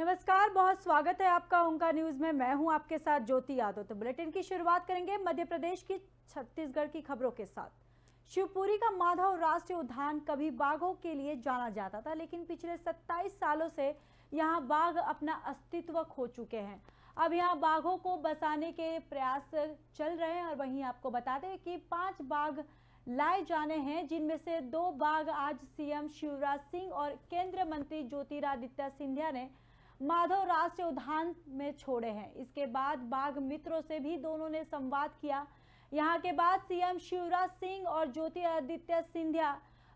नमस्कार, बहुत स्वागत है आपका ओंकार न्यूज में। मैं हूं आपके साथ ज्योति यादव। तो बुलेटिन की शुरुआत करेंगे मध्य प्रदेश की छत्तीसगढ़ की खबरों के साथ। शिवपुरी का माधव राष्ट्रीय उद्यान कभी बाघों के लिए जाना जाता था, लेकिन पिछले 27 सालों से यहां बाघ अपना अस्तित्व खो चुके हैं। अब यहां बाघों को बसाने के प्रयास चल रहे हैं और वहीं आपको बता दें कि 5 बाघ लाए जाने हैं, जिनमें से 2 बाघ आज सीएम शिवराज सिंह और केंद्रीय मंत्री ज्योतिरादित्य सिंधिया ने माधव राष्ट्रीय उद्यान में छोड़े हैं। इसके बाद बाघ मित्रों से भी दोनों ने संवाद किया। यहां के बाद सीएम शिवराज सिंह और ज्योतिरादित्य सिंधिया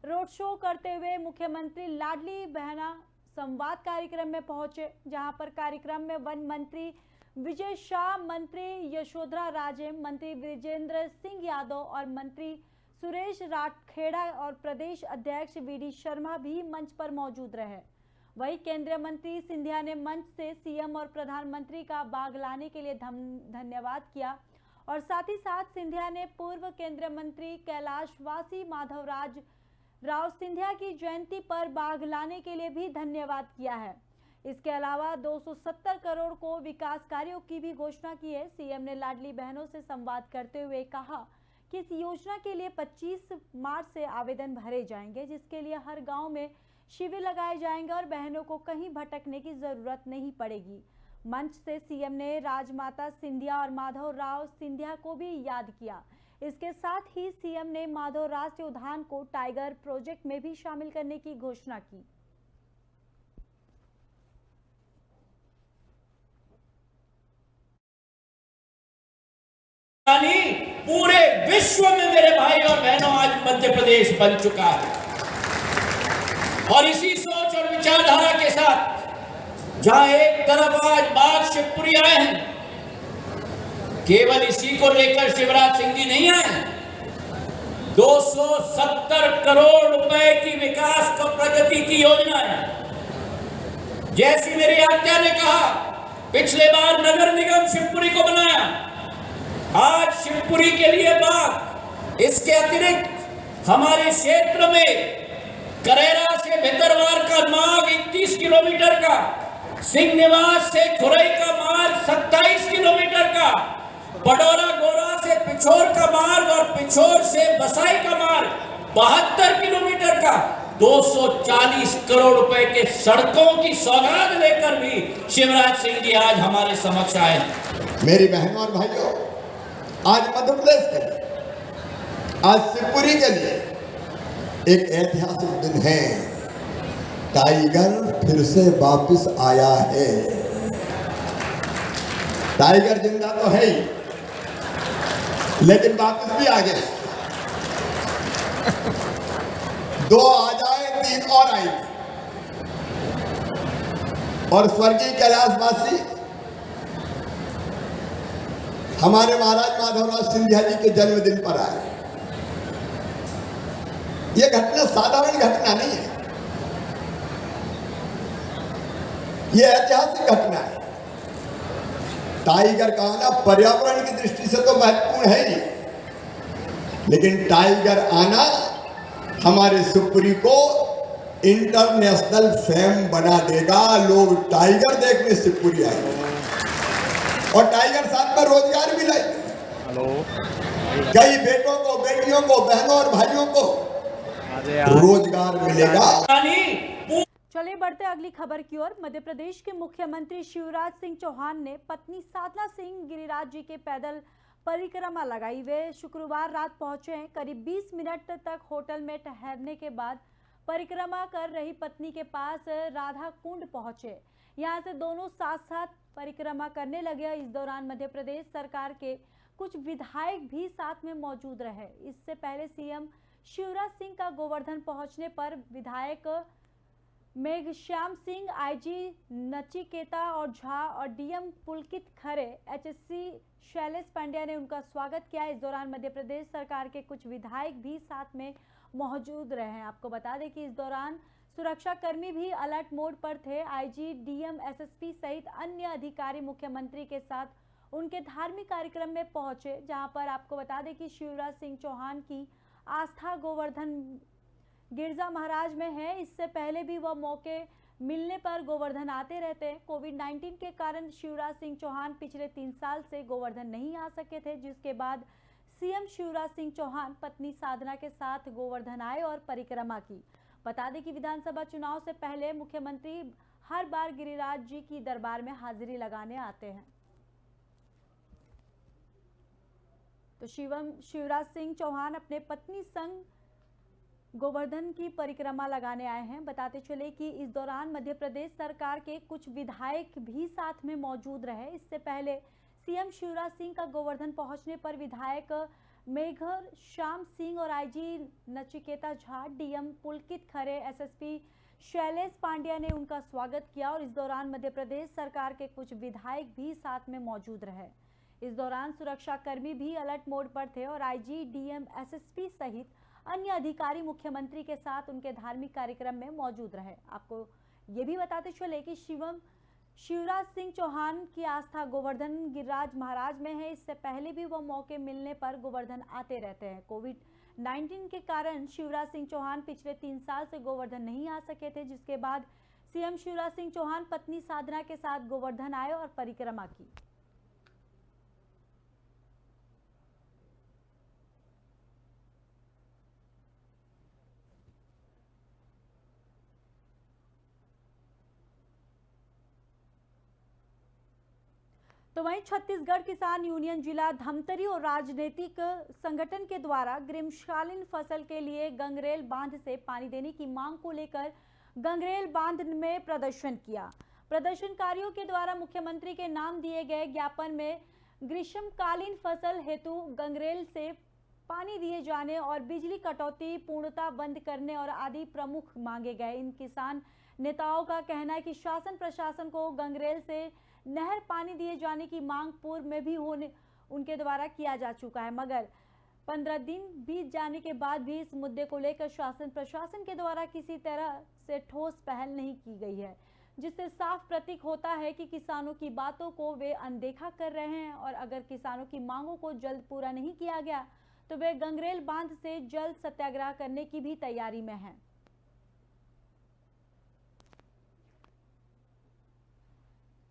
रोड शो करते हुए मुख्यमंत्री लाडली बहना संवाद कार्यक्रम में पहुंचे, जहां पर कार्यक्रम में वन मंत्री विजय शाह, मंत्री यशोधरा राजे, मंत्री विजेंद्र सिंह यादव और मंत्री सुरेश राठखेड़ा और प्रदेश अध्यक्ष वीडी शर्मा भी मंच पर मौजूद रहे। वहीं केंद्रीय मंत्री सिंधिया ने मंच से सीएम और प्रधानमंत्री का बाघ लाने के लिए धन्यवाद किया और साथ ही साथ सिंधिया ने पूर्व केंद्रीय मंत्री कैलाशवासी माधवराज राव सिंधिया की जयंती पर बाघ लाने के लिए भी धन्यवाद किया है। इसके अलावा 270 करोड़ को विकास कार्यों की भी घोषणा की है। सीएम ने लाडली बहनों से संवाद करते हुए कहा कि इस योजना के लिए 25 मार्च से आवेदन भरे जाएंगे, जिसके लिए हर गाँव में शिविर लगाए जाएंगे और बहनों को कहीं भटकने की जरूरत नहीं पड़ेगी। मंच से सीएम ने राजमाता सिंधिया और माधव राव सिंधिया को भी याद किया। इसके साथ ही सीएम ने माधव राष्ट्रीय उद्यान को टाइगर प्रोजेक्ट में भी शामिल करने की घोषणा की। पूरे विश्व में मेरे भाई और बहनों आज मध्य प्रदेश बन चुका है और इसी सोच और विचारधारा के साथ जहां एक तरफ आज बाघ शिवपुरी आए हैं, केवल इसी को लेकर शिवराज सिंह जी नहीं आए। 270 करोड़ रुपए की विकास को प्रगति की योजना है। जैसी मेरी आज्ञा ने कहा, पिछले बार नगर निगम शिवपुरी को बनाया, आज शिवपुरी के लिए बाघ। इसके अतिरिक्त हमारे क्षेत्र में करेरा से भितरवार का मार्ग 31 किलोमीटर का, सिंह निवास से खुरई का मार्ग 27 किलोमीटर का, बडोरा गोरा से पिछोर का मार्ग और पिछोर से बसाई का मार्ग 72 किलोमीटर का, 240 करोड़ रुपए के सड़कों की सौगात लेकर भी शिवराज सिंह जी आज हमारे समक्ष आए। मेरी बहनों और भाइयों, आज मध्य प्रदेश के लिए, आज शिवपुरी के लिए एक ऐतिहासिक दिन है। टाइगर फिर से वापस आया है। टाइगर जिंदा तो है ही, लेकिन वापस भी आ गया। 2 आ जाए, 3 और आएंगे। और स्वर्गीय कैलाशवासी हमारे महाराज माधवराज सिंधिया जी के जन्मदिन पर आए। यह घटना साधारण घटना नहीं है, यह ऐतिहासिक घटना है। टाइगर का आना पर्यावरण की दृष्टि से तो महत्वपूर्ण है ही, लेकिन टाइगर आना हमारे शिवपुरी को इंटरनेशनल फेम बना देगा। लोग टाइगर देखने शिवपुरी आएंगे और टाइगर साथ में रोजगार भी लाएंगे। कई बेटों को, बेटियों को, बहनों और भाइयों को रोजगार मिलेगा। चलिए बढ़ते अगली खबर की ओर। मध्य प्रदेश के मुख्यमंत्री शिवराज सिंह चौहान ने पत्नी साधना सिंह गिरिराज जी के पैदल परिक्रमा लगाई। वे शुक्रवार रात पहुंचे हैं। करीब 20 मिनट तक होटल में ठहरने के बाद परिक्रमा कर रही पत्नी के पास राधा कुंड पहुंचे। यहां से दोनों साथ साथ परिक्रमा करने लगे। इस दौरान मध्य प्रदेश सरकार के कुछ विधायक भी साथ में मौजूद रहे। इससे पहले सीएम शिवराज सिंह का गोवर्धन पहुंचने पर विधायक मेघश्याम सिंह, आईजी नचिकेता और झा और डीएम पुलकित खरे, एचएससी शैलेश पांड्या ने उनका स्वागत किया। इस दौरान मध्य प्रदेश सरकार के कुछ विधायक भी साथ में मौजूद रहे। आपको बता दें कि इस दौरान सुरक्षा कर्मी भी अलर्ट मोड पर थे। आईजी, डीएम, एसएसपी सहित अन्य अधिकारी मुख्यमंत्री के साथ उनके धार्मिक कार्यक्रम में पहुंचे, जहां पर आपको बता दें कि शिवराज सिंह चौहान की आस्था गोवर्धन गिरजा महाराज में है। इससे पहले भी वह मौके मिलने पर गोवर्धन आते रहते हैं। कोविड-19 के कारण शिवराज सिंह चौहान पिछले 3 साल से गोवर्धन नहीं आ सके थे, जिसके बाद सीएम शिवराज सिंह चौहान पत्नी साधना के साथ गोवर्धन आए और परिक्रमा की। बता दें कि विधानसभा चुनाव से पहले मुख्यमंत्री हर बार गिरिराज जी की दरबार में हाजिरी लगाने आते हैं। तो शिवराज सिंह चौहान अपने पत्नी संग गोवर्धन की परिक्रमा लगाने आए हैं। बताते चले कि इस दौरान मध्य प्रदेश सरकार के कुछ विधायक भी साथ में मौजूद रहे। इससे पहले सीएम शिवराज सिंह का गोवर्धन पहुंचने पर विधायक मेघर श्याम सिंह और IG Nachiketa Jha, DM Pulkit Khare, SSP Shailesh Pandya ने उनका स्वागत किया और इस दौरान मध्य प्रदेश सरकार के कुछ विधायक भी साथ में मौजूद रहे। इस दौरान सुरक्षा कर्मी भी अलर्ट मोड पर थे और आईजी, डीएम, एसएसपी सहित अन्य अधिकारी मुख्यमंत्री के साथ उनके धार्मिक कार्यक्रम में मौजूद रहे। आपको ये भी बताते चले कि शिवराज सिंह चौहान की आस्था गोवर्धन गिरिराज महाराज में है। इससे पहले भी वो मौके मिलने पर गोवर्धन आते रहते हैं। कोविड-19 के कारण शिवराज सिंह चौहान पिछले 3 साल से गोवर्धन नहीं आ सके थे, जिसके बाद सीएम शिवराज सिंह चौहान पत्नी साधना के साथ गोवर्धन आए और परिक्रमा की। तो वहीं छत्तीसगढ़ किसान यूनियन जिला धमतरी और राजनीतिक संगठन के द्वारा ग्रीष्मकालीन फसल के लिए गंगरेल बांध से पानी देने की मांग को लेकर गंगरेल बांध में प्रदर्शन किया। प्रदर्शनकारियों के द्वारा मुख्यमंत्री के नाम दिए गए ज्ञापन में ग्रीष्मकालीन फसल हेतु गंगरेल से पानी दिए जाने और बिजली कटौती पूर्णतः बंद करने और आदि प्रमुख मांगे गए। इन किसान नेताओं का कहना है कि शासन प्रशासन को गंगरेल से नहर पानी दिए जाने की मांग पूर्व में भी उनके द्वारा किया जा चुका है, मगर 15 दिन बीत जाने के बाद भी इस मुद्दे को लेकर शासन प्रशासन के द्वारा किसी तरह से ठोस पहल नहीं की गई है, जिससे साफ प्रतीक होता है कि किसानों की बातों को वे अनदेखा कर रहे हैं और अगर किसानों की मांगों को जल्द पूरा नहीं किया गया तो वे गंगरेल बांध से जल्द सत्याग्रह करने की भी तैयारी में हैं।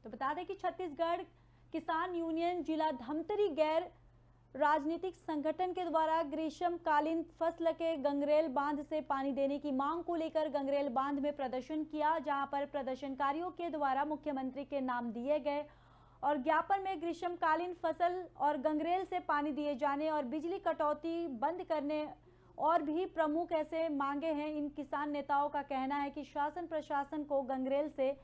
तो बता दें कि छत्तीसगढ़ किसान यूनियन जिला धमतरी गैर राजनीतिक संगठन के द्वारा ग्रीष्मकालीन फसल के गंगरेल बांध से पानी देने की मांग को लेकर गंगरेल बांध में प्रदर्शन किया, जहां पर प्रदर्शनकारियों के द्वारा मुख्यमंत्री के नाम दिए गए और ज्ञापन में ग्रीष्मकालीन फसल और गंगरेल से पानी दिए जाने और बिजली कटौती बंद करने और भी प्रमुख ऐसे मांगे हैं। इन किसान नेताओं का कहना है कि शासन प्रशासन को गंगरेल से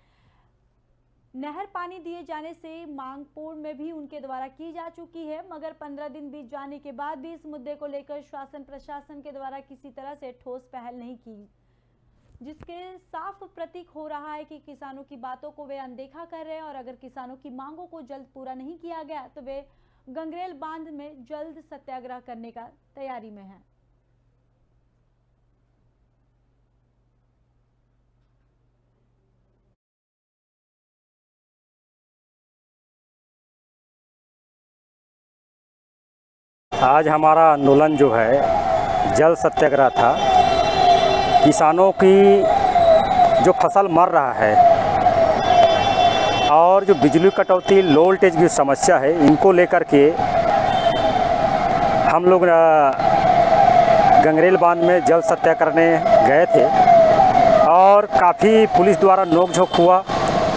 नहर पानी दिए जाने से मांग पूर्व में भी उनके द्वारा की जा चुकी है, मगर 15 दिन बीत जाने के बाद भी इस मुद्दे को लेकर शासन प्रशासन के द्वारा किसी तरह से ठोस पहल नहीं की, जिसके साफ प्रतीक हो रहा है कि किसानों की बातों को वे अनदेखा कर रहे हैं और अगर किसानों की मांगों को जल्द पूरा नहीं किया गया तो वे गंगरेल बांध में जल्द सत्याग्रह करने का तैयारी में है। आज हमारा आंदोलन जो है जल सत्याग्रह था। किसानों की जो फसल मर रहा है और जो बिजली कटौती, लो वोल्टेज की समस्या है, इनको लेकर के हम लोग गंगरेल बांध में जल सत्याग्रह करने गए थे और काफ़ी पुलिस द्वारा नोक-झोंक हुआ।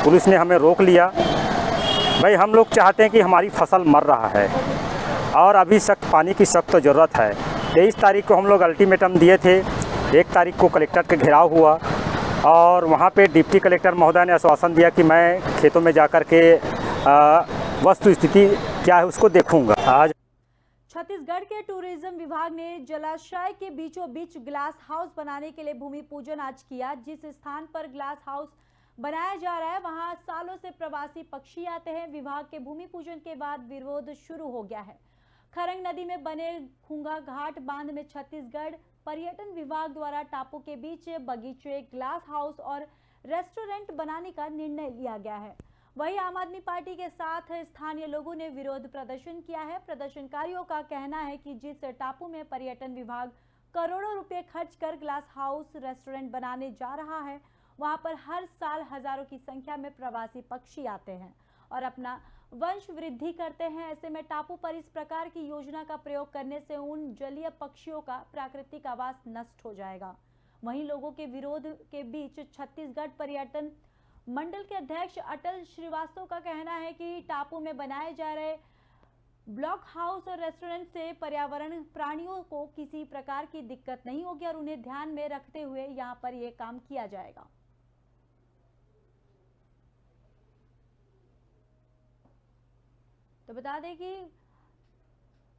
पुलिस ने हमें रोक लिया। भाई हम लोग चाहते हैं कि हमारी फसल मर रहा है और अभी सख्त पानी की सख्त ज़रूरत है। 23 तारीख को हम लोग अल्टीमेटम दिए थे। 1 तारीख को कलेक्टर का घेराव हुआ और वहाँ पे डिप्टी कलेक्टर महोदय ने आश्वासन दिया कि मैं खेतों में जाकर के वस्तु स्थिति क्या है उसको देखूंगा। आज छत्तीसगढ़ के टूरिज्म विभाग ने जलाशय के बीचों बीच ग्लास हाउस बनाने के लिए भूमि पूजन आज किया। जिस स्थान पर ग्लास हाउस बनाया जा रहा है वहां सालों से प्रवासी पक्षी आते हैं। विभाग के भूमि पूजन के बाद विरोध शुरू हो गया है। खरंग नदी में बने खूंगा घाट बांध में छत्तीसगढ़ पर्यटन विभाग द्वारा टापू के बीच बगीचे, ग्लास हाउस और रेस्टोरेंट बनाने का निर्णय लिया गया है। वहीं आम आदमी पार्टी के साथ स्थानीय लोगों ने विरोध प्रदर्शन किया है। प्रदर्शनकारियों का कहना है कि जिस टापू में पर्यटन विभाग करोड़ों रुपए खर्च कर ग्लास हाउस रेस्टोरेंट बनाने जा रहा है। वहां पर हर साल हजारों की संख्या में प्रवासी पक्षी आते हैं और अपना वंश वृद्धि करते हैं। ऐसे में टापू पर इस प्रकार की योजना का प्रयोग करने से उन जलीय पक्षियों का प्राकृतिक आवास नष्ट हो जाएगा। वहीं लोगों के विरोध के बीच छत्तीसगढ़ पर्यटन मंडल के अध्यक्ष अटल श्रीवास्तव का कहना है कि टापू में बनाए जा रहे ब्लॉक हाउस और रेस्टोरेंट से पर्यावरण प्राणियों को किसी प्रकार की दिक्कत नहीं होगी और उन्हें ध्यान में रखते हुए यहां पर यह काम किया जाएगा। तो बता दें कि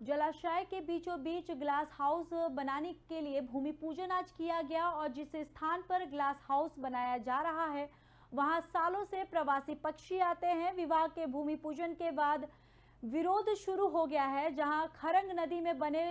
जलाशय के बीचों बीच ग्लास हाउस बनाने के लिए भूमि पूजन आज किया गया और जिस स्थान पर ग्लास हाउस बनाया जा रहा है वहां सालों से प्रवासी पक्षी आते हैं। विभाग के भूमि पूजन के बाद विरोध शुरू हो गया है, जहां खरंग नदी में बने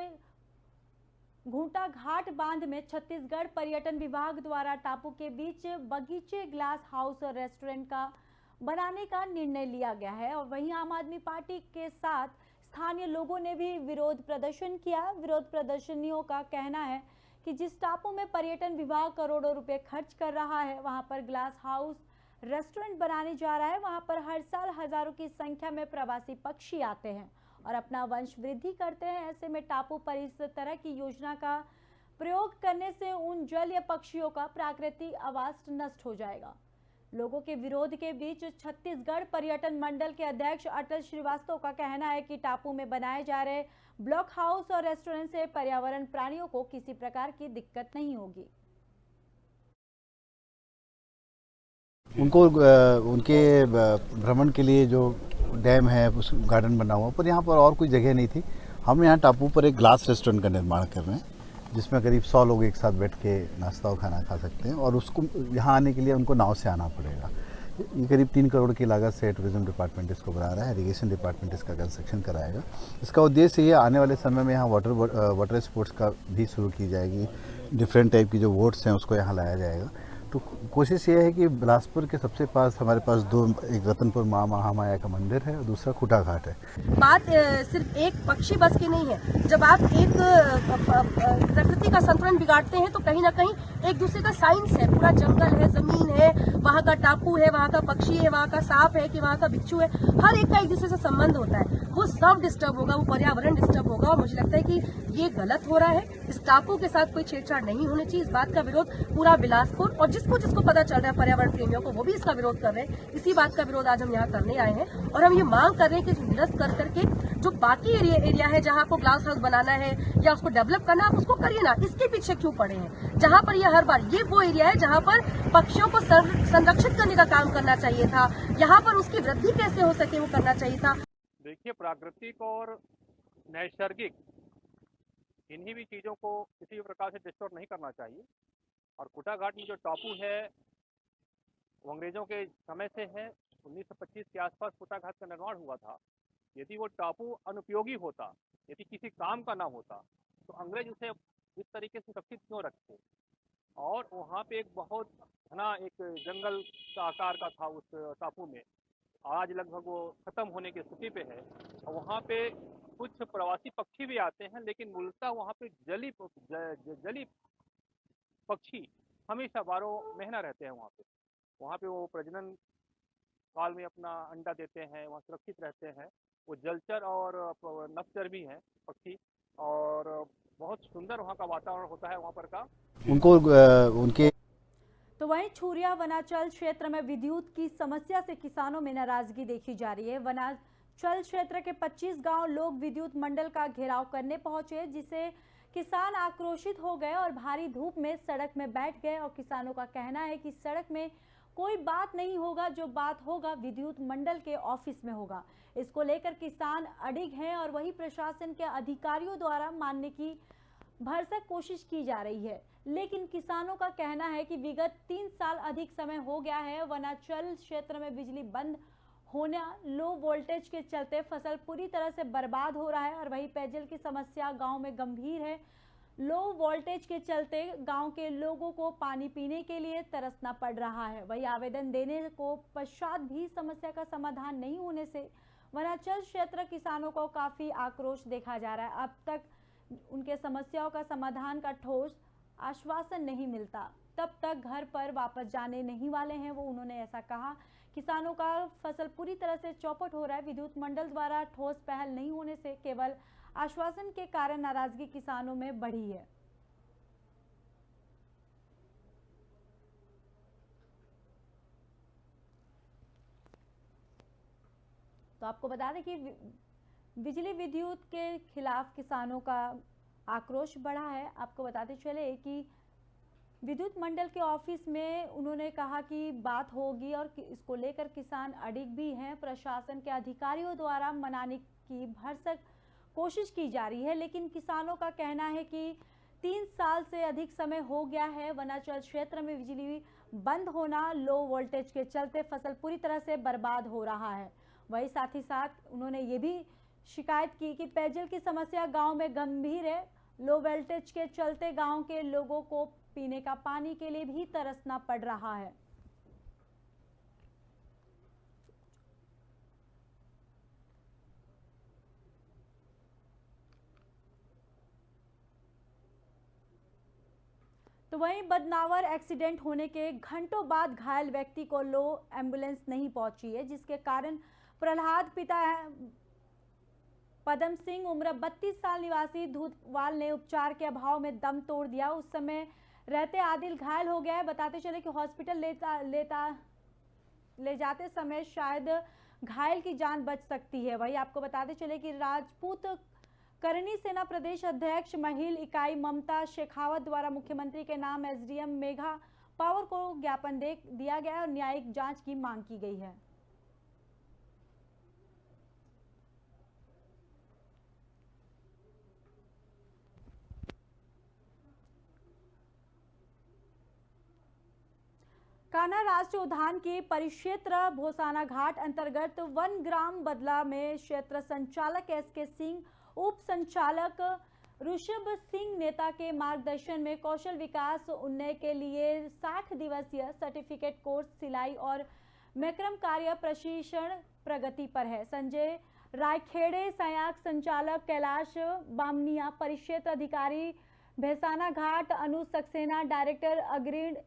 घूंटा घाट बांध में छत्तीसगढ़ पर्यटन विभाग द्वारा टापू के बीच बगीचे ग्लास हाउस और रेस्टोरेंट का बनाने का निर्णय लिया गया है। और वहीं आम आदमी पार्टी के साथ स्थानीय लोगों ने भी विरोध प्रदर्शन किया। विरोध प्रदर्शनियों का कहना है कि जिस टापू में पर्यटन विभाग करोड़ों रुपए खर्च कर रहा है वहां पर ग्लास हाउस रेस्टोरेंट बनाने जा रहा है। वहां पर हर साल हजारों की संख्या में प्रवासी पक्षी आते हैं और अपना वंश वृद्धि करते हैं। ऐसे में टापू पर इस तरह की योजना का प्रयोग करने से उन जलीय पक्षियों का प्राकृतिक आवास नष्ट हो जाएगा। लोगों के विरोध के बीच छत्तीसगढ़ पर्यटन मंडल के अध्यक्ष अटल श्रीवास्तव का कहना है कि टापू में बनाए जा रहे ब्लॉक हाउस और रेस्टोरेंट से पर्यावरण प्राणियों को किसी प्रकार की दिक्कत नहीं होगी। उनको उनके भ्रमण के लिए जो डैम है उस गार्डन बना हुआ, पर यहाँ पर और कोई जगह नहीं थी। हम यहाँ टापू पर एक ग्लास रेस्टोरेंट का निर्माण कर रहे हैं जिसमें करीब 100 लोग एक साथ बैठ के नाश्ता और खाना खा सकते हैं और उसको यहाँ आने के लिए उनको नाव से आना पड़ेगा। ये करीब 3 करोड़ की लागत से टूरिज्म डिपार्टमेंट इसको बना रहा है, इरिगेशन डिपार्टमेंट इसका कंस्ट्रक्शन कराएगा। इसका उद्देश्य ये आने वाले समय में यहाँ वाटर स्पोर्ट्स का भी शुरू की जाएगी। डिफरेंट टाइप की जो बोट्स हैं उसको यहाँ लाया जाएगा। तो कोशिश ये है कि बिलासपुर के सबसे पास हमारे पास 2, एक रतनपुर माँ महामाया का मंदिर है और दूसरा खुटा घाट है। बात सिर्फ एक पक्षी बस की नहीं है। जब आप एक प्रकृति का संतुलन बिगाड़ते हैं तो कहीं ना कहीं एक दूसरे का साइंस है। पूरा जंगल है, जमीन है, वहाँ का टापू है, वहाँ का पक्षी है, वहाँ का सांप है कि वहाँ का बिच्छू है, हर एक का एक दूसरे से संबंध होता है। वो सब डिस्टर्ब होगा, वो पर्यावरण डिस्टर्ब होगा और मुझे लगता है कि ये गलत हो रहा है। इस टापू के साथ कोई छेड़छाड़ नहीं होनी चाहिए। इस बात का विरोध पूरा बिलासपुर और जिसको पता चल रहा है पर्यावरण प्रेमियों को, वो भी इसका विरोध कर रहे हैं। इसी बात का विरोध आज हम यहाँ करने आए हैं और हम ये मांग कर रहे हैं कि निरस्त कर करके जो बाकी एरिया है जहाँ आपको ग्लास हाउस बनाना है या उसको डेवलप करना, आप उसको करिए ना। इसके पीछे क्यों पड़े हैं? जहाँ पर ये हर बार ये वो एरिया है जहाँ पर पक्षियों को संरक्षित करने का काम करना चाहिए था, यहाँ पर उसकी वृद्धि कैसे हो सके वो करना चाहिए था। देखिए, प्राकृतिक और नैसर्गिक इन्हीं भी चीज़ों को किसी भी प्रकार से डिस्टर्ब नहीं करना चाहिए। और खुटा घाट में जो टापू है वो अंग्रेज़ों के समय से है। 1925 के आसपास खुटा घाट का निर्माण हुआ था। यदि वो टापू अनुपयोगी होता, यदि किसी काम का ना होता, तो अंग्रेज उसे इस तरीके से सुरक्षित क्यों रखते? और वहाँ पे एक बहुत घना एक जंगल का आकार का था उस टापू में। आज लगभग वो ख़त्म होने की स्थिति पे है। और वहाँ पे कुछ प्रवासी पक्षी भी आते हैं, लेकिन मूलतः वहाँ पे जली पक्षी हमेशा 12 महीना रहते हैं वहाँ पे वो प्रजनन काल में अपना अंडा देते हैं, वहाँ सुरक्षित रहते हैं। वो जलचर और नभचर भी हैं पक्षी और बहुत सुंदर वहाँ का वातावरण होता है वहाँ पर का। उनको उनके तो वहीं छुरिया वनांचल क्षेत्र में विद्युत की समस्या से किसानों में नाराजगी देखी जा रही है। वनांचल क्षेत्र के 25 गांव लोग विद्युत मंडल का घेराव करने पहुंचे, जिसे किसान आक्रोशित हो गए और भारी धूप में सड़क में बैठ गए। और किसानों का कहना है कि सड़क में कोई बात नहीं होगा, जो बात होगा विद्युत मंडल के ऑफिस में होगा। इसको लेकर किसान अडिग हैं और वही प्रशासन के अधिकारियों द्वारा मानने की भरसक कोशिश की जा रही है। लेकिन किसानों का कहना है कि विगत 3 साल अधिक समय हो गया है वनांचल क्षेत्र में बिजली बंद होना, लो वोल्टेज के चलते फसल पूरी तरह से बर्बाद हो रहा है। और वही पेयजल की समस्या गांव में गंभीर है। लो वोल्टेज के चलते गांव के लोगों को पानी पीने के लिए तरसना पड़ रहा है। वही आवेदन देने को पश्चात भी समस्या का समाधान नहीं होने से वनांचल क्षेत्र किसानों को काफी आक्रोश देखा जा रहा है। अब तक उनके समस्याओं का समाधान का ठोस आश्वासन नहीं मिलता तब तक घर पर वापस जाने नहीं वाले हैं वो। उन्होंने ऐसा कहा। किसानों का फसल पूरी तरह से चौपट हो रहा है। विद्युत मंडल द्वारा ठोस पहल नहीं होने से केवल आश्वासन के कारण नाराजगी किसानों में बढ़ी है। तो आपको बता दें कि बिजली विद्युत के खिलाफ किसानों का आक्रोश बढ़ा है। आपको बताते चले कि विद्युत मंडल के ऑफिस में उन्होंने कहा कि बात होगी और इसको लेकर किसान अडिग भी हैं। प्रशासन के अधिकारियों द्वारा मनाने की भरसक कोशिश की जा रही है, लेकिन किसानों का कहना है कि 3 साल से अधिक समय हो गया है। वनांचल क्षेत्र में बिजली बंद होना, लो वोल्टेज के चलते फसल पूरी तरह से बर्बाद हो रहा है। वही साथ ही साथ उन्होंने ये भी शिकायत की कि पेयजल की समस्या गांव में गंभीर है। लो वोल्टेज के चलते गांव के लोगों को पीने का पानी के लिए भी तरसना पड़ रहा है। तो वहीं बदनावर एक्सीडेंट होने के घंटों बाद घायल व्यक्ति को लो एम्बुलेंस नहीं पहुंची है, जिसके कारण प्रहलाद पिता पदम सिंह उम्र 32 साल निवासी धूतवाल ने उपचार के अभाव में दम तोड़ दिया। उस समय रहते आदिल घायल हो गया है। बताते चले कि हॉस्पिटल ले जाते समय शायद घायल की जान बच सकती है। वही आपको बताते चले कि राजपूत करनी सेना प्रदेश अध्यक्ष महिला इकाई ममता शेखावत द्वारा मुख्यमंत्री के नाम एसडीएम मेघा पावर को ज्ञापन दिया गया और न्यायिक जांच की मांग की गई है। कान्हा राष्ट्रीय उद्यान के परिक्षेत्र भोसाना घाट अंतर्गत 1 ग्राम बदला में क्षेत्र संचालक एसके सिंह, उप संचालक ऋषभ सिंह नेता के मार्गदर्शन में कौशल विकास उन्नयन के लिए 60 दिवसीय सर्टिफिकेट कोर्स सिलाई और मैक्रम कार्य प्रशिक्षण प्रगति पर है। संजय रायखेड़े सहायक संचालक, कैलाश बामनिया परिक्षेत्र अधिकारी भैसाना घाट, अनु सक्सेना डायरेक्टर अग्रीड।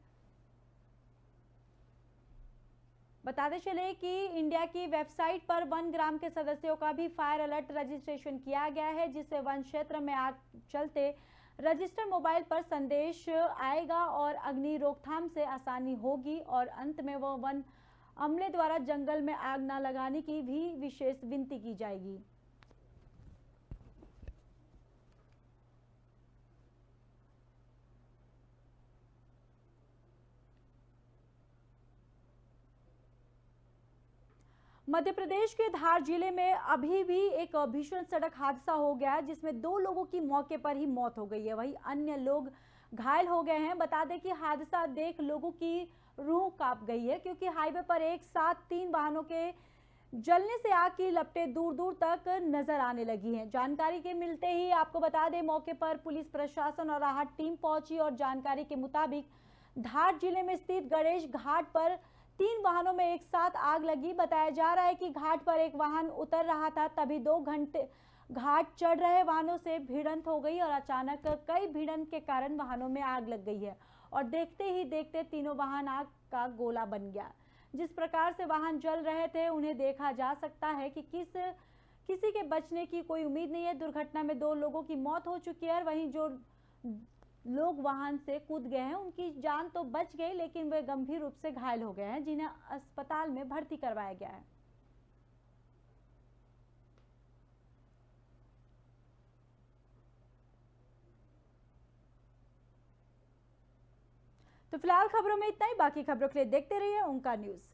बताते चले कि इंडिया की वेबसाइट पर 1 ग्राम के सदस्यों का भी फायर अलर्ट रजिस्ट्रेशन किया गया है, जिससे वन क्षेत्र में आग चलते रजिस्टर मोबाइल पर संदेश आएगा और अग्नि रोकथाम से आसानी होगी और अंत में वो वन अमले द्वारा जंगल में आग न लगाने की भी विशेष विनती की जाएगी। मध्य प्रदेश के धार जिले में अभी भी एक भीषण सड़क हादसा हो गया, जिसमें 2 लोगों की मौके पर ही मौत हो गई है। वहीं अन्य लोग घायल हो गए हैं। बता दें कि हादसा देख लोगों की रूह कांप गई है, क्योंकि हाईवे पर एक साथ 3 वाहनों के जलने से आग की लपटें दूर दूर तक नजर आने लगी हैं। जानकारी के मिलते ही आपको बता दें मौके पर पुलिस प्रशासन और राहत टीम पहुंची और जानकारी के मुताबिक धार जिले में स्थित गणेश घाट पर 3 वाहनों में एक साथ आग लगी। बताया जा रहा है कि घाट पर एक वाहन उतर रहा था, तभी 2 घंटे घाट चढ़ रहे वाहनों से भिड़ंत हो गई और अचानक कई भिड़ंत के कारण वाहनों में आग लग गई है और देखते ही देखते तीनों वाहन आग का गोला बन गया। जिस प्रकार से वाहन जल रहे थे उन्हें देखा जा सकता है कि किसी के बचने की कोई उम्मीद नहीं है। दुर्घटना में 2 लोगों की मौत हो चुकी है। वहीं जो लोग वाहन से कूद गए हैं उनकी जान तो बच गई, लेकिन वे गंभीर रूप से घायल हो गए हैं, जिन्हें अस्पताल में भर्ती करवाया गया है। तो फिलहाल खबरों में इतना ही। बाकी खबरों के लिए देखते रहिए ओंकार न्यूज़।